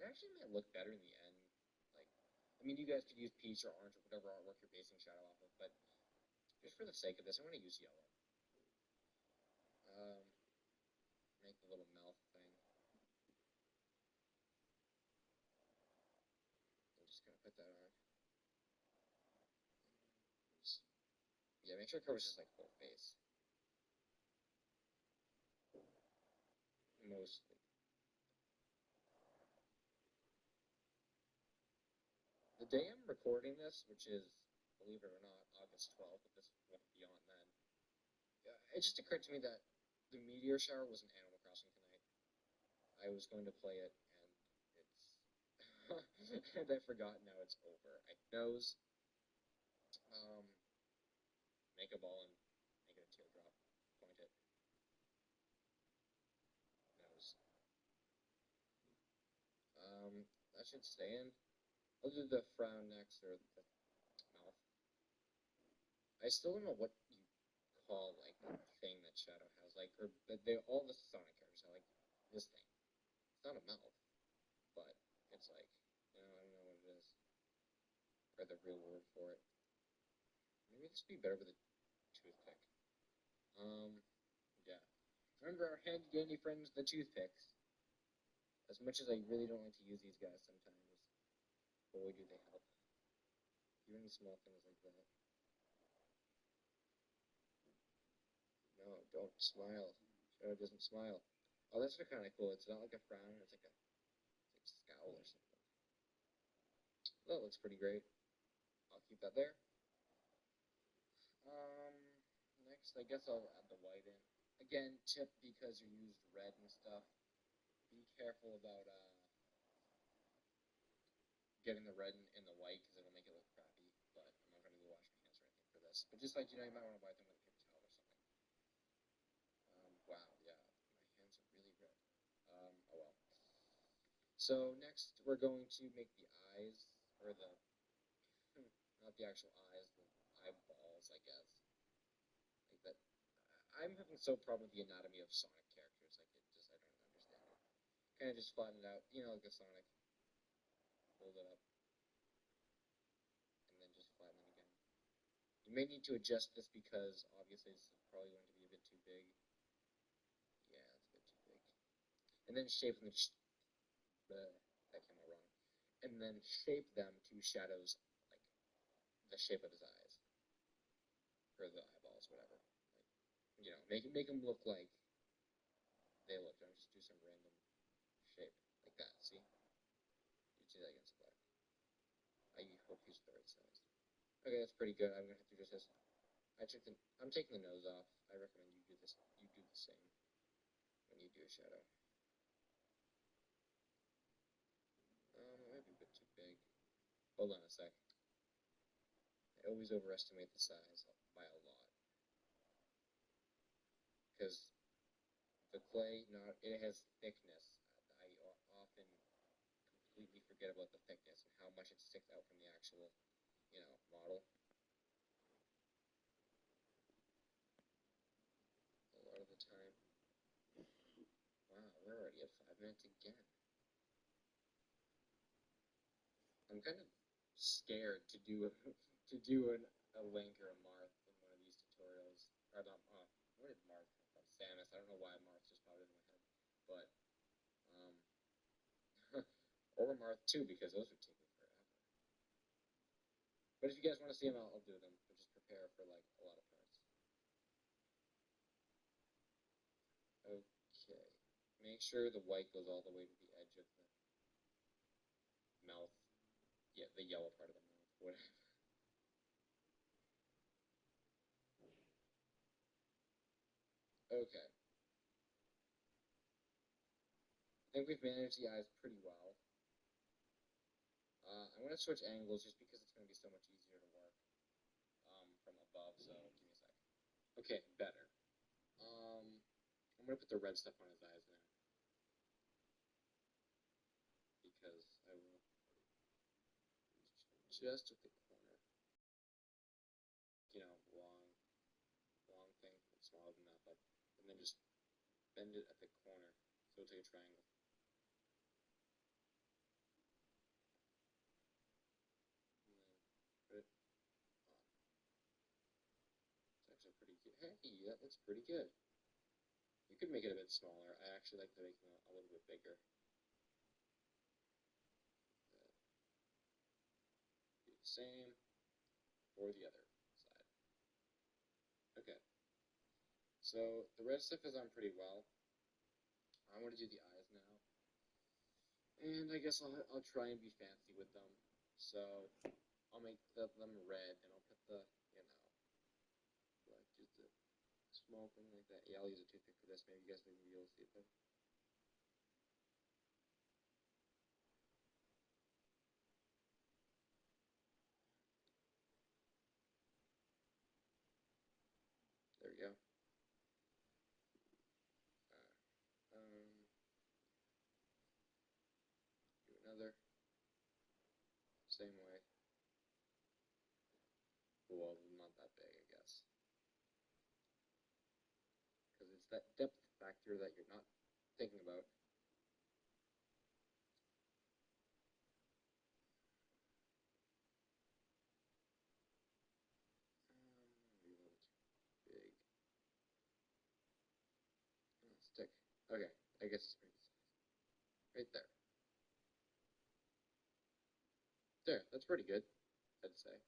It actually might look better in the end. Like, I mean, you guys could use peach or orange or whatever artwork you're basing shadow off of, but just for the sake of this, I'm going to use yellow. Make the little mouth thing. I'm just going to put that on. Yeah, make sure it covers just like whole face. Mostly. The day I'm recording this, which is, believe it or not, August 12th, but this won't be on then, it just occurred to me that the meteor shower was in Animal Crossing tonight. I was going to play it, and it's... and I forgot, now it's over. I knows. Make a ball and make it a teardrop. Point it. Nose. That should stay in. I'll do the frown next, or the mouth. I still don't know what you call, like, the thing that Shadow has, like, or all the Sonic characters have, like, this thing. It's not a mouth, but it's like, I don't know what it is, or the real word for it. Maybe this would be better with a toothpick. Yeah. Remember our handy-dandy friends, the toothpicks. As much as I really don't like to use these guys sometimes, boy, do they help. Even small things like that. No, don't smile. Shadow doesn't smile. Oh, that's kind of cool. It's not like a frown. It's like a scowl or something. That looks pretty great. I'll keep that there. Next, I guess I'll add the white in. Again, tip because you used red and stuff. Be careful about getting the red in the white because it'll make it look crappy. But I'm not going to go wash my hands or anything for this. But just like, you might want to wipe them with a paper towel or something. Wow, yeah, my hands are really red. Oh well. So next, we're going to make the eyes, or the, not the actual eyes, the eyeballs, I guess. Like that. I'm having so problem with the anatomy of Sonic characters. Like, I don't understand it. Kind of just flatten it out, like a Sonic. Hold it up. And then just flatten it again. You may need to adjust this because, obviously, this is probably going to be a bit too big. Yeah, it's a bit too big. And then shape them that came out wrong. And then shape them to Shadow's, like, the shape of his eyes. Or the eyeballs, whatever. Like, make them look like they look. Don't just do some random shape. Like that, see? You see that against black. I hope he's the right size. Okay, that's pretty good. I'm gonna have to just this. I'm taking the nose off. I recommend you do this. You do the same when you do a shadow. It might be a bit too big. Hold on a sec. I always overestimate the size by a lot. Because the clay, it has thickness. I often completely forget about the thickness and how much it sticks out from the actual, model. A lot of the time. Wow, we're already at 5 minutes again. I'm kind of scared to do a link or a Marth in one of these tutorials. Or not, what did Marth come from? Samus. I don't know why Marth just popped into my head, but or Marth 2 because those would take me forever. But if you guys want to see them, I'll do them. But just prepare for like a lot of parts. Okay. Make sure the white goes all the way to the edge of the mouth. Yeah, the yellow part of the mouth. Whatever. Okay. I think we've managed the eyes pretty well. I'm going to switch angles just because it's going to be so much easier to work from above, so give me a sec. Okay, better. I'm going to put the red stuff on his eyes now. Because I will just at the corner. You know, long thing, smaller than that, but, and then just bend it at the corner, so it's like a triangle. And then put it on. It's actually pretty good. Hey, that looks pretty good. You could make it a bit smaller. I actually like to make them a little bit bigger. Do the same for the other side. Okay. So the red stuff is on pretty well. I want to do the eyes now. And I guess I'll try and be fancy with them. So I'll make them red, and I'll put the, like just a small thing like that. Yeah, I'll use a toothpick for this. Maybe you guys wouldn't be able to see it though. There we go. Do another. Same way. Well, not that big, I guess. Because it's that depth factor that you're not thinking about. Maybe a little too big. Oh, stick. Okay, I guess it's pretty size. Right there. There, that's pretty good, I'd say.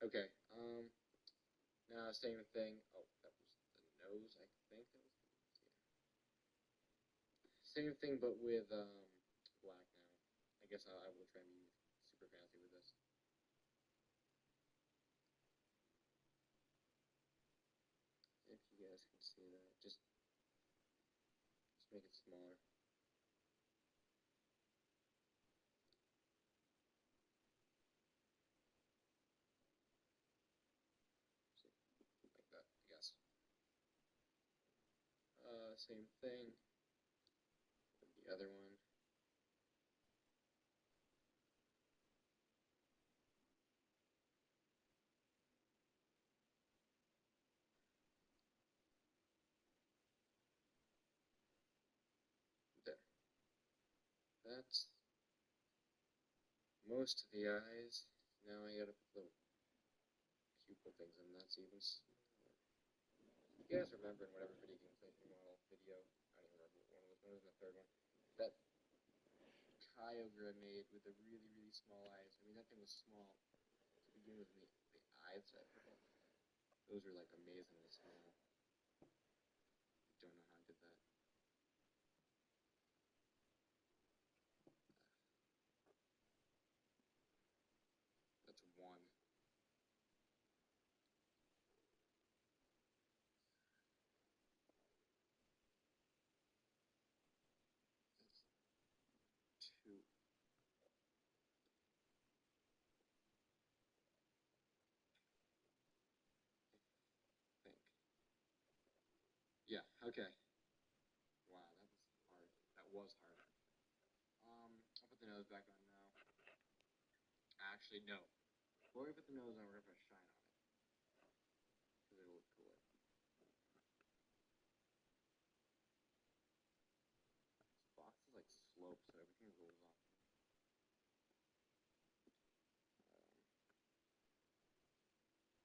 Okay, now same thing. Oh, that was the nose, I think that was the nose, yeah. Same thing, but with, black now. I guess I will try and be super fancy with this. If you guys can see that, just make it smaller. See, like that, I guess. Same thing with the other one. There. That's most of the eyes. Now I gotta put the pupil things in. That's even smaller. You guys remember in whatever video game playthrough model video, I don't even remember what one was the third one, that Kyogre made with the really, really small eyes. I mean, that thing was small to begin with, and the eyes that those are like amazingly small. I don't know how I did that. That's one. That's two. I think. Yeah, okay. Wow, that was hard. That was hard. I'll put the nose back on now. Actually, no. Before we put the nose on, we're gonna put a shine on it. Because it'll look cooler. This box is like sloped, so everything rolls off.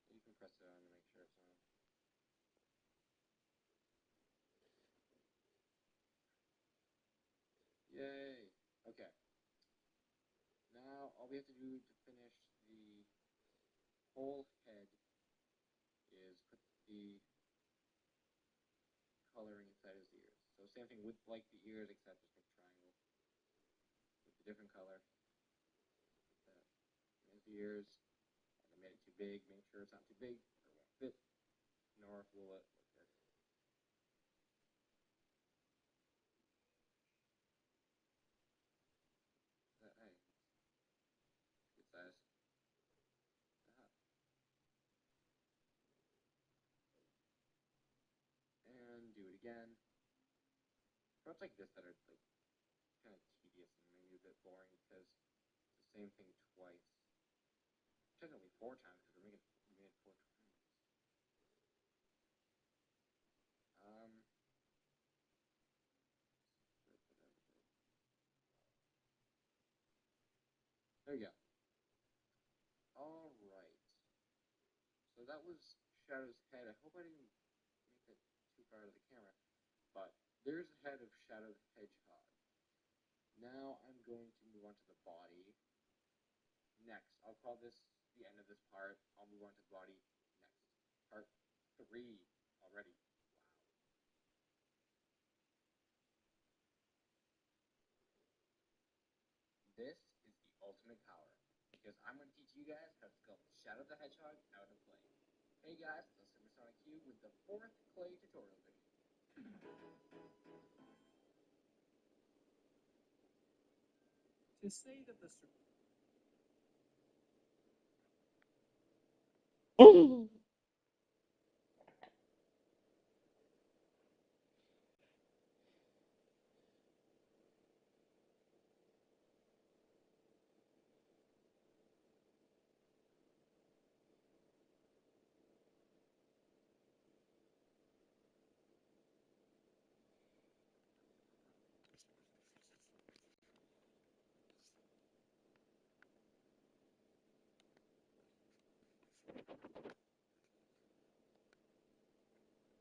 You can press it on to make sure it's on. Okay. Now all we have to do to finish the whole head is put the coloring inside his ears. So same thing with like the ears, except just make triangle with a different color. Put that in his ears. And I made it too big. Make sure it's not too big or it won't fit. Nor will it look good. Hey, good size. And do it again. Parts like this that are like kind of tedious and maybe a bit boring because it's the same thing twice. Technically 4 times because we made it 4 times. Um, there you go. All right. So that was Shadow's head. I hope I didn't make that too far out of the camera, but there's the head of Shadow the Hedgehog. Now I'm going to move on to the body. Next, I'll call this the end of this part. I'll move on to the body next. Part 3 already. Wow. This is the ultimate power because I'm going to teach you guys how to sculpt Shadow the Hedgehog out of clay. Hey guys, it's Supersonic Q with the 4th clay tutorial video. To say that the